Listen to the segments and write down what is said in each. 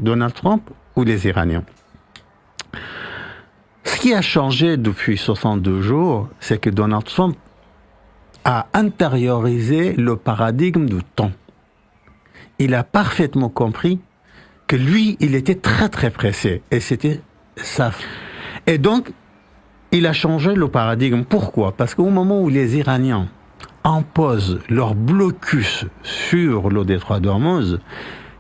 Donald Trump ou les Iraniens? Ce qui a changé depuis 62 jours, c'est que Donald Trump a intériorisé le paradigme du temps. Il a parfaitement compris que lui, il était très très pressé. Et c'était ça. Et donc, il a changé le paradigme. Pourquoi? Parce qu'au moment où les Iraniens imposent leur blocus sur le détroit d'Ormuz,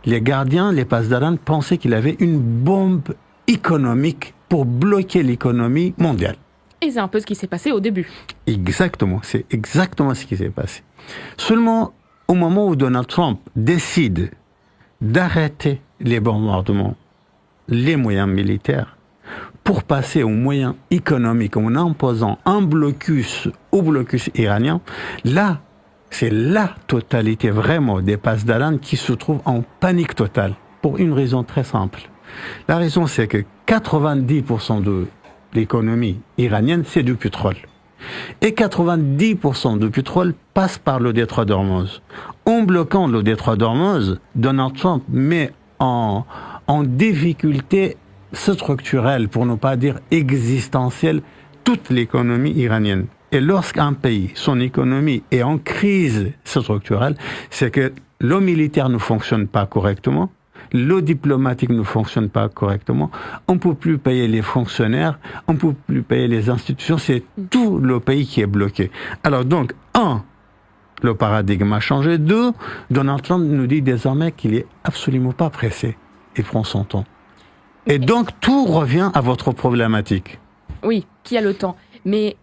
les gardiens, les Pasdaran, pensaient qu'il avait une bombe économique pour bloquer l'économie mondiale. Et c'est un peu ce qui s'est passé au début. Exactement, c'est exactement ce qui s'est passé. Seulement, au moment où Donald Trump décide d'arrêter les bombardements, les moyens militaires, pour passer aux moyens économiques en imposant un blocus au blocus iranien, là, c'est la totalité vraiment des Pasdaran qui se trouvent en panique totale, pour une raison très simple. La raison, c'est que 90% de l'économie iranienne, c'est du pétrole. Et 90% du pétrole passe par le détroit d'Ormuz. En bloquant le détroit d'Ormuz, Donald Trump met en difficulté structurelle, pour ne pas dire existentielle, toute l'économie iranienne. Et lorsqu'un pays, son économie est en crise structurelle, c'est que le militaire ne fonctionne pas correctement, le diplomatique ne fonctionne pas correctement, on ne peut plus payer les fonctionnaires, on ne peut plus payer les institutions, c'est tout le pays qui est bloqué. Alors donc, le paradigme a changé. 2, Donald Trump nous dit désormais qu'il est absolument pas pressé. Il prend son temps. Et donc, tout revient à votre problématique. Oui, qui a le temps. Mais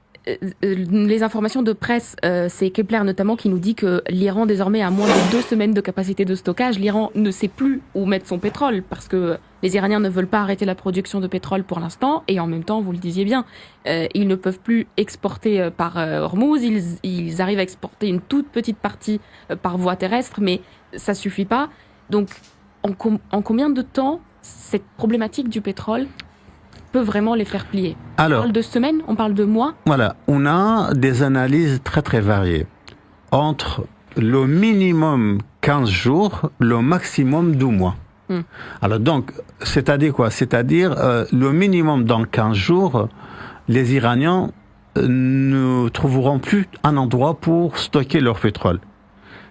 les informations de presse, c'est Kepler notamment qui nous dit que l'Iran désormais a moins de 2 semaines de capacité de stockage. L'Iran ne sait plus où mettre son pétrole parce que les Iraniens ne veulent pas arrêter la production de pétrole pour l'instant. Et en même temps, vous le disiez bien, ils ne peuvent plus exporter par Hormuz. Ils arrivent à exporter une toute petite partie par voie terrestre, mais ça suffit pas. Donc, en combien de temps cette problématique du pétrole peut vraiment les faire plier? Alors, on parle de semaines, on parle de mois? Voilà, on a des analyses très très variées. Entre le minimum 15 jours, le maximum 2 mois. Alors donc, c'est-à-dire quoi? C'est-à-dire le minimum dans 15 jours, les Iraniens ne trouveront plus un endroit pour stocker leur pétrole.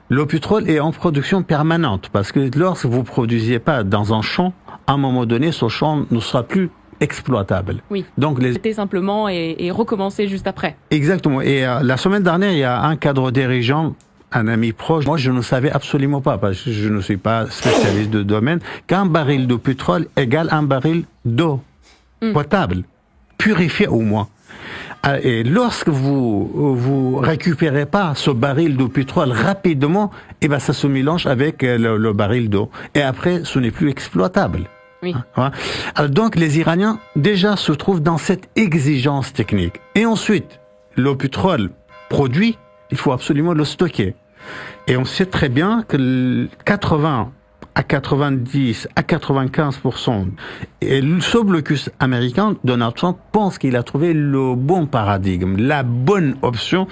Le pétrole est en production permanente parce que lorsque vous ne produisiez pas dans un champ, à un moment donné, ce champ ne sera plus exploitable. Oui, donc c'était simplement et recommencer juste après. Exactement. Et la semaine dernière, il y a un cadre dirigeant, un ami proche, moi je ne savais absolument pas, parce que je ne suis pas spécialiste de domaine, qu'un baril de pétrole égale un baril d'eau potable, purifiée au moins. Et lorsque vous récupérez pas ce baril de pétrole rapidement, eh ben ça se mélange avec le baril d'eau. Et après, ce n'est plus exploitable. Oui. Alors donc, les Iraniens, déjà, se trouvent dans cette exigence technique. Et ensuite, le pétrole produit, il faut absolument le stocker. Et on sait très bien que 80 à 90 à 95%. Et ce blocus américain, Donald Trump pense qu'il a trouvé le bon paradigme, la bonne option.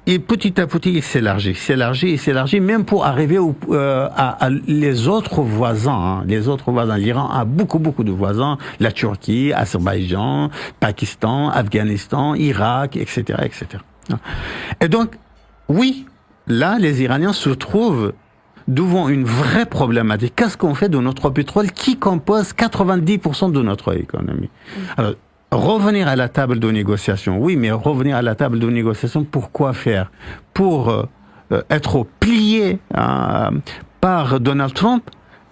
Et petit à petit, il s'élargit, même pour arriver à les autres voisins. Les autres voisins. L'Iran a beaucoup de voisins. La Turquie, Azerbaïdjan, Pakistan, Afghanistan, Irak, etc., etc. Et donc, oui, là, les Iraniens se trouvent devant une vraie problématique. Qu'est-ce qu'on fait de notre pétrole qui compose 90% de notre économie? Alors, revenir à la table de négociation, oui, mais revenir à la table de négociation, pour quoi faire? Pour être plié par Donald Trump?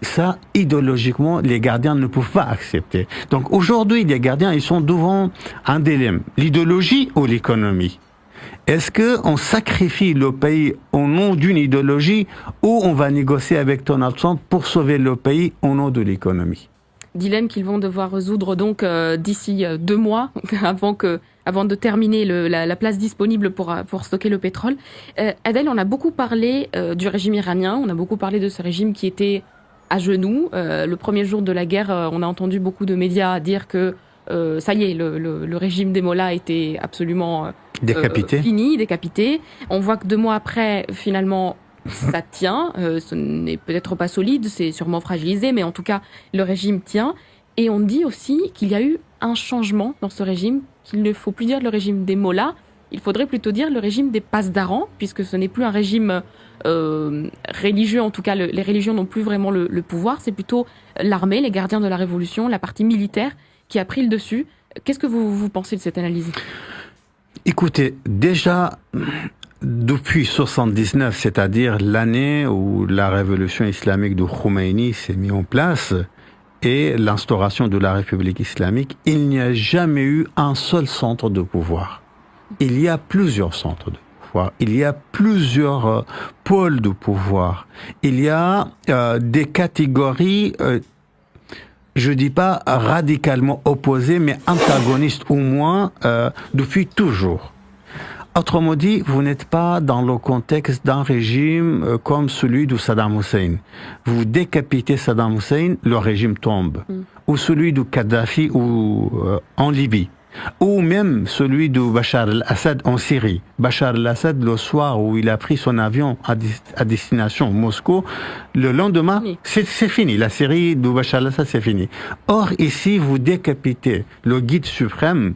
Ça, idéologiquement, les gardiens ne peuvent pas accepter. Donc aujourd'hui, les gardiens, ils sont devant un dilemme. L'idéologie ou l'économie? Est-ce qu'on sacrifie le pays au nom d'une idéologie ou on va négocier avec Donald Trump pour sauver le pays au nom de l'économie? Dilemme qu'ils vont devoir résoudre donc d'ici 2 mois, avant de terminer la place disponible pour stocker le pétrole. Adel, on a beaucoup parlé du régime iranien, on a beaucoup parlé de ce régime qui était à genoux. Le premier jour de la guerre, on a entendu beaucoup de médias dire que ça y est, le régime des mollahs était absolument décapité. On voit que 2 mois après, finalement, ça tient. Ce n'est peut-être pas solide, c'est sûrement fragilisé, mais en tout cas, le régime tient. Et on dit aussi qu'il y a eu un changement dans ce régime, qu'il ne faut plus dire le régime des mollahs, il faudrait plutôt dire le régime des pasdarans, puisque ce n'est plus un régime religieux, en tout cas les religions n'ont plus vraiment le pouvoir, c'est plutôt l'armée, les gardiens de la révolution, la partie militaire qui a pris le dessus. Qu'est-ce que vous pensez de cette analyse ? Écoutez, déjà, depuis 79, c'est-à-dire l'année où la révolution islamique de Khomeini s'est mise en place, et l'instauration de la République islamique, il n'y a jamais eu un seul centre de pouvoir. Il y a plusieurs centres de pouvoir. Il y a plusieurs pôles de pouvoir. Il y a des catégories, je dis pas radicalement opposées, mais antagonistes au moins depuis toujours. Autrement dit, vous n'êtes pas dans le contexte d'un régime comme celui de Saddam Hussein. Vous décapitez Saddam Hussein, le régime tombe. Ou celui de Kadhafi ou en Libye. Ou même celui de Bachar al-Assad en Syrie. Bachar al-Assad, le soir où il a pris son avion à destination Moscou, le lendemain, c'est fini. La Syrie de Bachar al-Assad, c'est fini. Or, ici, vous décapitez le guide suprême.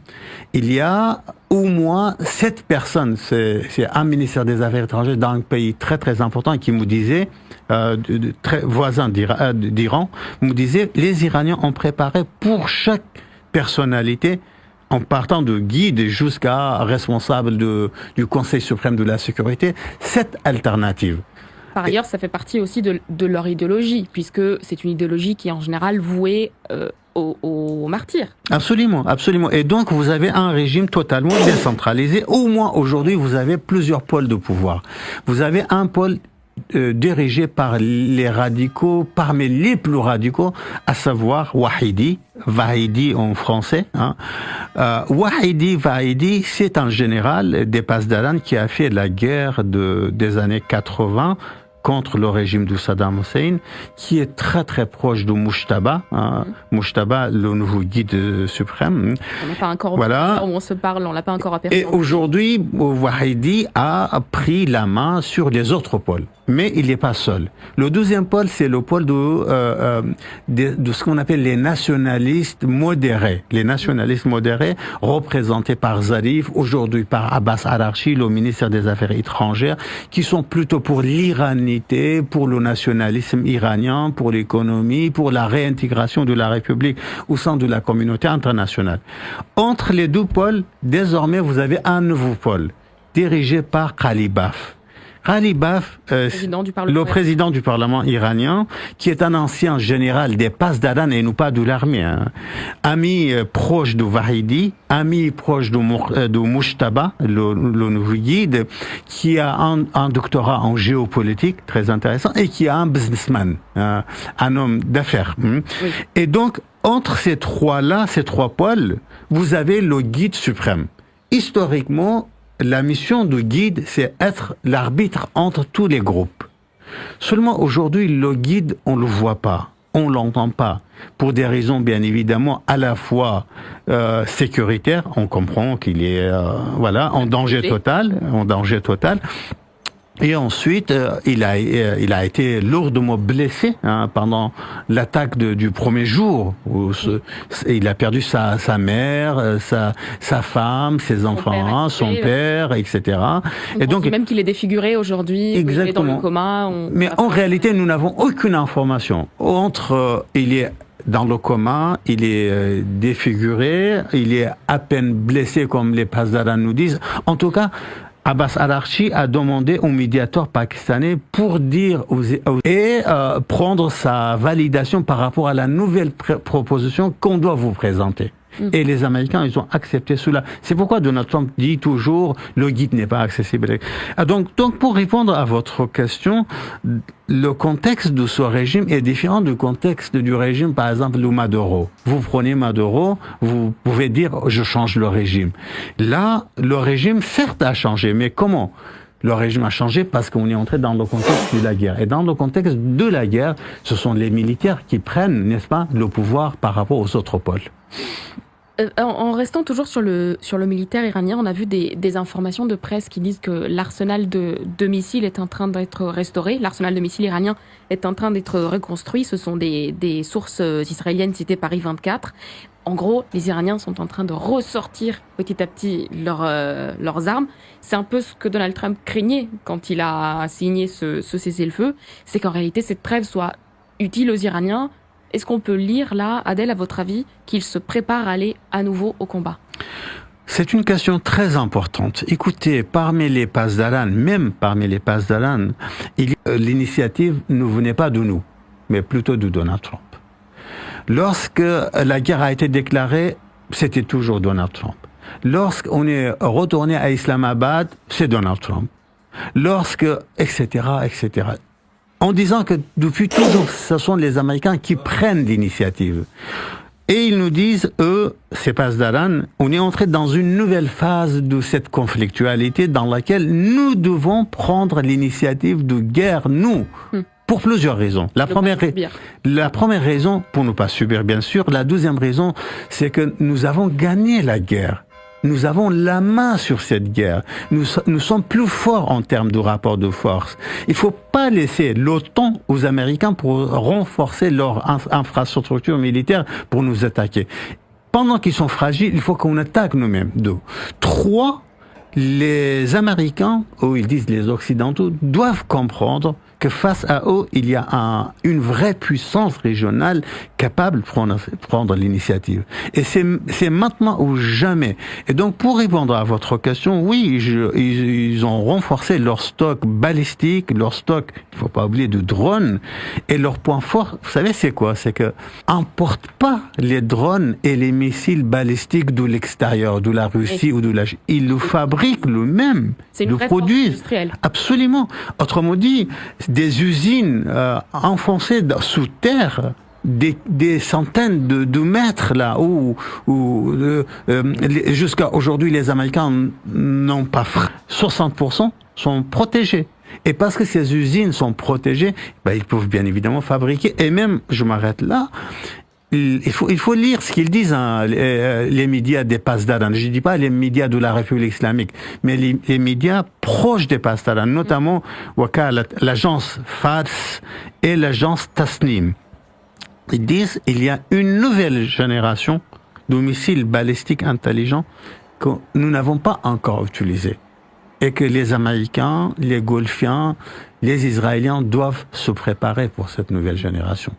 Il y a au moins 7 personnes, c'est un ministère des Affaires étrangères d'un pays très très important qui me disait, très voisin d'Iran, me disait, les Iraniens ont préparé pour chaque personnalité, en partant de guide jusqu'à responsable du Conseil suprême de la sécurité, 7 alternatives. Par ailleurs, ça fait partie aussi de leur idéologie, puisque c'est une idéologie qui est en général vouée aux martyrs. Absolument, absolument. Et donc, vous avez un régime totalement décentralisé. Au moins, aujourd'hui, vous avez plusieurs pôles de pouvoir. Vous avez un pôle dirigé par les radicaux, parmi les plus radicaux, à savoir Wahidi, Vahidi en français. Wahidi, c'est un général des Pasdaran qui a fait la guerre des années 80 contre le régime de Saddam Hussein, qui est très très proche de Mujtaba, Mujtaba, le nouveau guide suprême. On n'a pas encore, voilà. On se parle, on l'a pas encore aperçu. Et aujourd'hui, Wahidi a pris la main sur les autres pôles. Mais il n'est pas seul. Le deuxième pôle, c'est le pôle de ce qu'on appelle les nationalistes modérés. Les nationalistes modérés, représentés par Zarif, aujourd'hui par Abbas Araghchi, le ministère des Affaires étrangères, qui sont plutôt pour l'iranité, pour le nationalisme iranien, pour l'économie, pour la réintégration de la République au sein de la communauté internationale. Entre les deux pôles, désormais, vous avez un nouveau pôle, dirigé par Ghalibaf. Ghalibaf, le président du Parlement iranien, qui est un ancien général des Pasdaran et non pas de l'armée, ami proche de Vahidi, ami proche de Mujtaba, le nouveau guide, qui a un doctorat en géopolitique très intéressant et qui est un businessman, un homme d'affaires. Oui. Et donc, entre ces trois pôles, vous avez le guide suprême. Historiquement, la mission de guide, c'est être l'arbitre entre tous les groupes. Seulement aujourd'hui, le guide, on le voit pas, on l'entend pas, pour des raisons bien évidemment à la fois sécuritaires. On comprend qu'il est en danger total, Et ensuite, il a été lourdement blessé pendant l'attaque du premier jour. Où il a perdu sa mère, sa femme, ses enfants, son père, etc. Et donc même qu'il est défiguré aujourd'hui, il est dans le coma. Mais en réalité, nous n'avons aucune information. Il est dans le coma, il est défiguré, il est à peine blessé comme les Pasdaran nous disent. En tout cas, Abbas Araghchi a demandé au médiateur pakistanais pour dire prendre sa validation par rapport à la nouvelle proposition qu'on doit vous présenter. Et les Américains, ils ont accepté cela. C'est pourquoi Donald Trump dit toujours le guide n'est pas accessible. Donc pour répondre à votre question, le contexte de ce régime est différent du contexte du régime, par exemple, de Maduro. Vous prenez Maduro, vous pouvez dire je change le régime. Là, le régime certes a changé, mais comment ? Le régime a changé parce qu'on est entré dans le contexte de la guerre. Et dans le contexte de la guerre, ce sont les militaires qui prennent, n'est-ce pas, le pouvoir par rapport aux autres pôles. En restant toujours sur le militaire iranien, on a vu des informations de presse qui disent que l'arsenal de missiles est en train d'être restauré. L'arsenal de missiles iranien est en train d'être reconstruit. Ce sont des sources israéliennes citées par I-24. En gros, les Iraniens sont en train de ressortir petit à petit leurs armes. C'est un peu ce que Donald Trump craignait quand il a signé ce cessez-le-feu. C'est qu'en réalité, cette trêve soit utile aux Iraniens. Est-ce qu'on peut lire là, Adel, à votre avis, qu'il se prépare à aller à nouveau au combat? C'est une question très importante. Écoutez, parmi les Pasdaran, même parmi les Pasdaran, l'initiative ne venait pas de nous, mais plutôt de Donald Trump. Lorsque la guerre a été déclarée, c'était toujours Donald Trump. Lorsqu'on est retourné à Islamabad, c'est Donald Trump. Etc., etc. En disant que depuis toujours, ce sont les Américains qui prennent l'initiative. Et ils nous disent, eux, c'est Pasdaran, on est entré dans une nouvelle phase de cette conflictualité dans laquelle nous devons prendre l'initiative de guerre, nous, pour plusieurs raisons. La première raison, pour ne pas subir, bien sûr. La deuxième raison, c'est que nous avons gagné la guerre. Nous avons la main sur cette guerre. Nous sommes plus forts en termes de rapport de force. Il faut pas laisser l'OTAN aux Américains pour renforcer leur infrastructure militaire pour nous attaquer. Pendant qu'ils sont fragiles, il faut qu'on attaque nous-mêmes. 2. 3. Les Américains, ou ils disent les Occidentaux, doivent comprendre que face à eux, il y a une vraie puissance régionale capable de prendre l'initiative. Et c'est maintenant ou jamais. Et donc, pour répondre à votre question, oui, ils ont renforcé leur stock balistique, leur stock, il faut pas oublier, de drones. Et leur point fort, vous savez, c'est quoi? C'est que importent pas les drones et les missiles balistiques de l'extérieur, de la Russie ou de la Chine. Ils le fabriquent eux-mêmes. C'est une vraie force industrielle. Absolument. Autrement dit, des usines enfoncées sous terre, des centaines de mètres là où jusqu'à aujourd'hui les Américains n'ont pas 60% sont protégés. Et parce que ces usines sont protégées, ils peuvent bien évidemment fabriquer. Et même, je m'arrête là, il faut lire ce qu'ils disent, les médias des Pasdaran. Je dis pas les médias de la République islamique, mais les médias proches des Pasdaran, notamment l'agence Fars et l'agence Tasnim. Ils disent il y a une nouvelle génération de missiles balistiques intelligents que nous n'avons pas encore utilisés. Et que les Américains, les Golfiens, les Israéliens doivent se préparer pour cette nouvelle génération.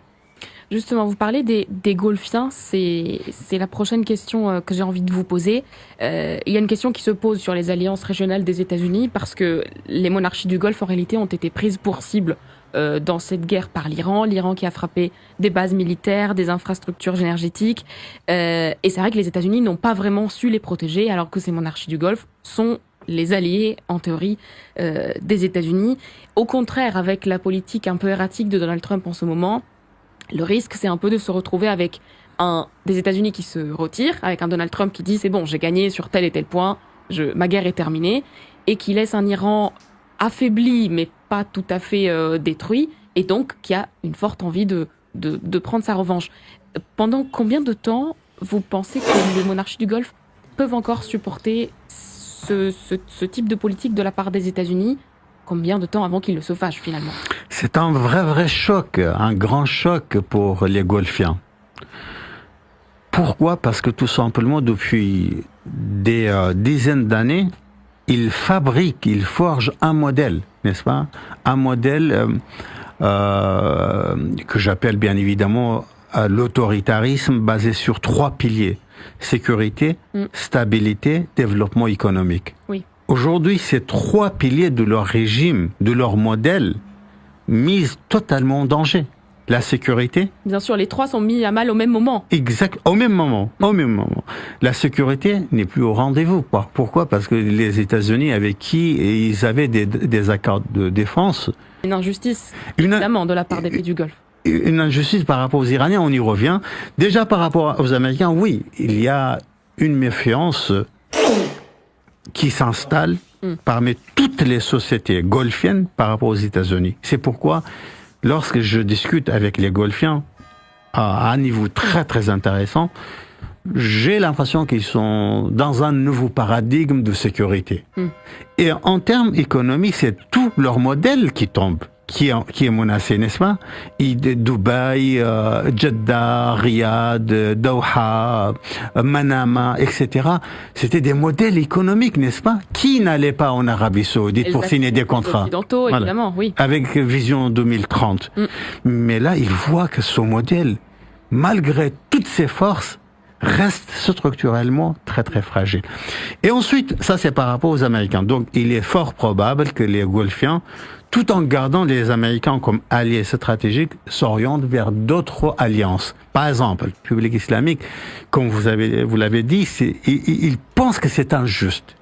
Justement, vous parlez des Golfiens, c'est la prochaine question que j'ai envie de vous poser. Il y a une question qui se pose sur les alliances régionales des États-Unis parce que les monarchies du Golfe, en réalité, ont été prises pour cible dans cette guerre par l'Iran qui a frappé des bases militaires, des infrastructures énergétiques. Et c'est vrai que les États-Unis n'ont pas vraiment su les protéger alors que ces monarchies du Golfe sont les alliés, en théorie, des États-Unis. Au contraire, avec la politique un peu erratique de Donald Trump en ce moment, le risque, c'est un peu de se retrouver avec des États-Unis qui se retirent, avec un Donald Trump qui dit c'est bon, j'ai gagné sur tel et tel point, ma guerre est terminée, et qui laisse un Iran affaibli mais pas tout à fait détruit, et donc qui a une forte envie de prendre sa revanche. Pendant combien de temps vous pensez que les monarchies du Golfe peuvent encore supporter ce type de politique de la part des États-Unis? Combien de temps avant qu'il ne se fâche finalement? C'est un vrai choc, un grand choc pour les Golfiens. Pourquoi? Parce que tout simplement, depuis des dizaines d'années, ils forgent un modèle, n'est-ce pas? Un modèle que j'appelle bien évidemment l'autoritarisme basé sur 3 piliers. Sécurité, stabilité, développement économique. Oui. Aujourd'hui, ces 3 piliers de leur régime, de leur modèle, misent totalement en danger. La sécurité. Bien sûr, les 3 sont mis à mal au même moment. Exact, au même moment. La sécurité n'est plus au rendez-vous. Pourquoi? Parce que les États-Unis, avec qui ils avaient des accords de défense. Une injustice, évidemment, de la part des pays du Golfe. Une injustice par rapport aux Iraniens, on y revient. Déjà par rapport aux Américains, oui, il y a une méfiance qui s'installe parmi toutes les sociétés golfiennes par rapport aux États-Unis. C'est pourquoi, lorsque je discute avec les Golfiens à un niveau très intéressant, j'ai l'impression qu'ils sont dans un nouveau paradigme de sécurité. Et en termes économiques, c'est tout leur modèle qui tombe, qui est menacé, n'est-ce pas? Dubaï, Jeddah, Riyad, Doha, Manama, etc. C'était des modèles économiques, n'est-ce pas? Qui n'allait pas en Arabie Saoudite pour signer des contrats? Évidemment, oui. Avec Vision 2030. Mais là, ils voient que ce modèle, malgré toutes ses forces, reste structurellement très très fragile. Et ensuite, ça c'est par rapport aux Américains. Donc il est fort probable que les Golfiens, tout en gardant les Américains comme alliés stratégiques, s'orientent vers d'autres alliances. Par exemple, le République islamique, comme vous l'avez dit, il pense que c'est injuste.